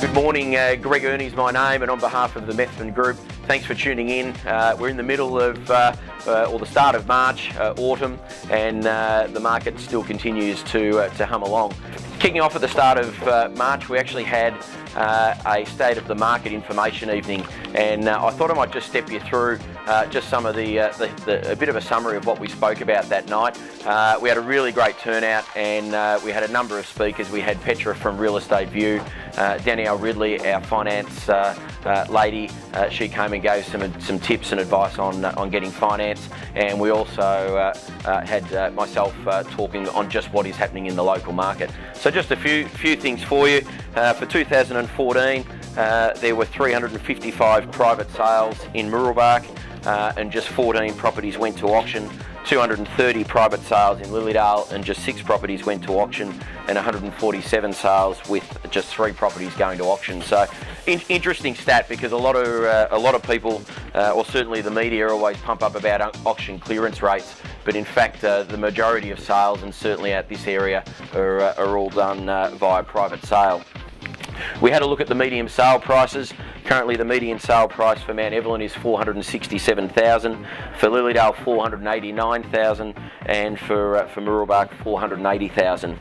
Good morning, Greg Earney is my name, and on behalf of the Methven Group, thanks for tuning in. We're in the middle of, or the start of March, autumn, and the market still continues to hum along. Kicking off at the start of March, we actually had a State of the Market information evening, and I thought I might just step you through just some of a bit of a summary of what we spoke about that night. We had a really great turnout, and we had a number of speakers. We had Petra from Real Estate View, Danielle Ridley, our finance lady. She came and gave some tips and advice on getting finance, and we also had myself talking on just what is happening in the local market. So just a few things for you. For 2014, there were 355 private sales in Mooroolbark, and just 14 properties went to auction. 230 private sales in Lilydale, and just 6 properties went to auction, and 147 sales with just 3 properties going to auction. So interesting stat, because a lot of people, or certainly the media, always pump up about auction clearance rates, but in fact the majority of sales, and certainly at this area, are all done via private sale. We had a look at the median sale prices. Currently the median sale price for Mount Evelyn is $467,000, for Lilydale $489,000, and for Mooroolbark $480,000.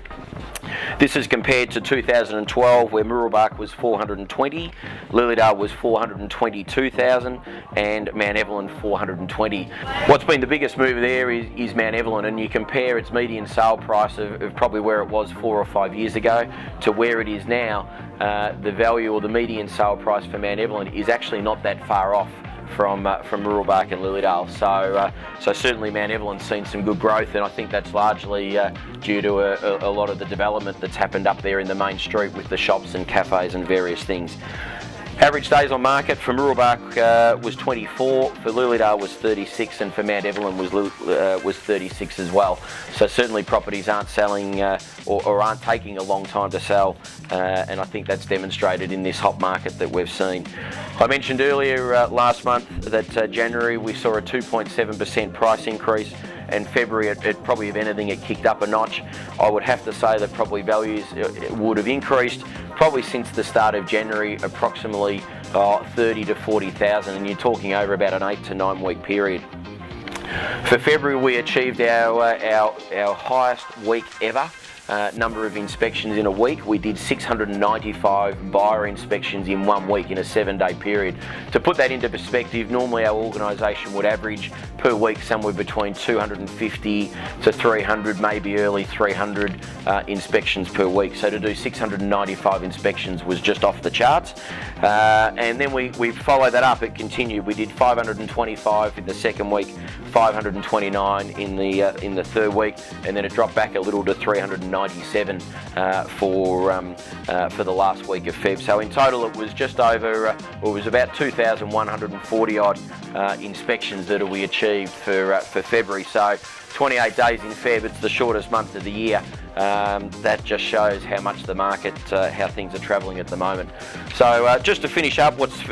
This is compared to 2012, where Mooroolbark was $420,000, Lilydale was $422,000, and Mount Evelyn $420,000. What's been the biggest move there is Mount Evelyn, and you compare its median sale price of probably where it was 4 or 5 years ago to where it is now. The value, or the median sale price for Mount Evelyn, is actually not that far off from Mooroolbark and Lilydale. So certainly Mount Evelyn's seen some good growth, and I think that's largely due to a lot of the development that's happened up there in the main street with the shops and cafes and various things. Average days on market for Mooroolbark was 24, for Lilydale was 36, and for Mount Evelyn was 36 as well. So certainly properties aren't selling or aren't taking a long time to sell, and I think that's demonstrated in this hot market that we've seen. I mentioned earlier last month that January we saw a 2.7% price increase, and February it probably, if anything, it kicked up a notch. I would have to say that probably values would have increased probably since the start of January, approximately 30 to 40,000, and you're talking over about an 8 to 9 week period. For February, we achieved our highest week ever. Number of inspections in a week. We did 695 buyer inspections in 1 week in a 7-day period. To put that into perspective, normally our organisation would average per week somewhere between 250 to 300, maybe early 300 inspections per week. So to do 695 inspections was just off the charts. And then we followed that up. It continued. We did 525 in the second week, 529 in the third week, and then it dropped back a little to 397 for the last week of Feb. So in total it was just over, it was about 2,140 odd inspections that we achieved for February. So 28 days in Feb, it's the shortest month of the year. That just shows how much the market, how things are travelling at the moment. So just to finish up, what's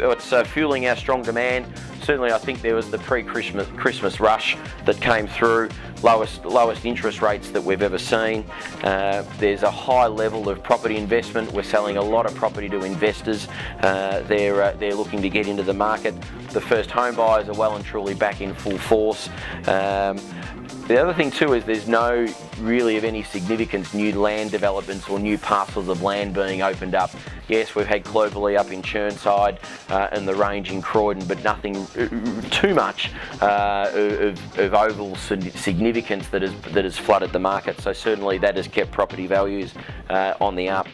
fueling our strong demand? Certainly I think there was the pre-Christmas rush that came through, lowest interest rates that we've ever seen. There's a high level of property investment. We're selling a lot of property to investors. They're looking to get into the market. The first home buyers are well and truly back in full force. The other thing too is there's no really of any significance new land developments or new parcels of land being opened up. Yes, we've had Cloverleigh up in Chirnside and the range in Croydon, but nothing too much of oval significance that has flooded the market. So certainly that has kept property values on the up.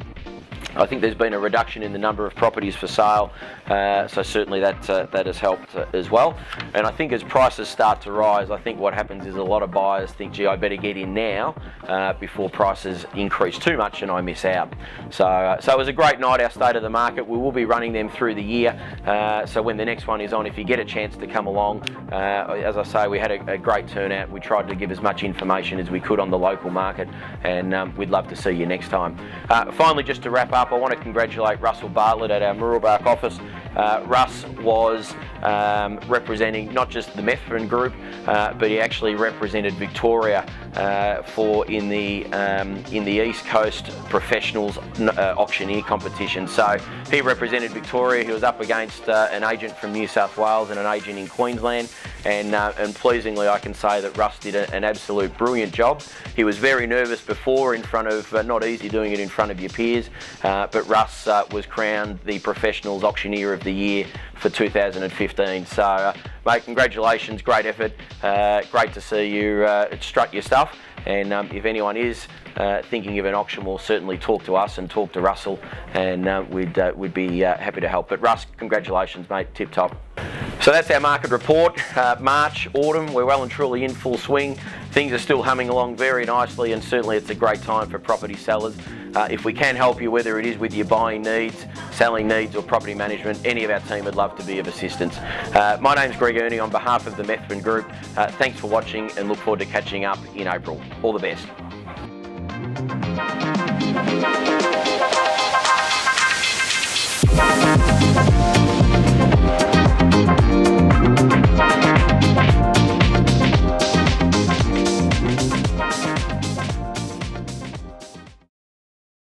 I think there's been a reduction in the number of properties for sale, so certainly that has helped as well. And I think as prices start to rise, I think what happens is a lot of buyers think, gee, I better get in now before prices increase too much and I miss out. So it was a great night, our State of the Market. We will be running them through the year, so when the next one is on, if you get a chance to come along, as I say, we had a great turnout. We tried to give as much information as we could on the local market, and we'd love to see you next time. Finally, just to wrap up, I want to congratulate Russell Bartlett at our Mooroolbark office. Russ was representing not just the Methven Group, but he actually represented Victoria in the East Coast Professionals auctioneer competition. So he represented Victoria. He was up against an agent from New South Wales and an agent in Queensland, and pleasingly I can say that Russ did an absolute brilliant job. He was very nervous before in front of, not easy doing it in front of your peers, but Russ was crowned the Professionals Auctioneer of the Year for 2015. So mate, congratulations, great effort, great to see you strut your stuff, and if anyone is thinking of an auction, will certainly talk to us and talk to Russell, and we'd be happy to help. But Russ, congratulations mate, tip top. So that's our market report. March, autumn, we're well and truly in full swing. Things are still humming along very nicely, and certainly it's a great time for property sellers. If we can help you, whether it is with your buying needs, selling needs or property management, any of our team would love to be of assistance. My name's Greg Earney on behalf of the Methven Group. Thanks for watching and look forward to catching up in April. All the best.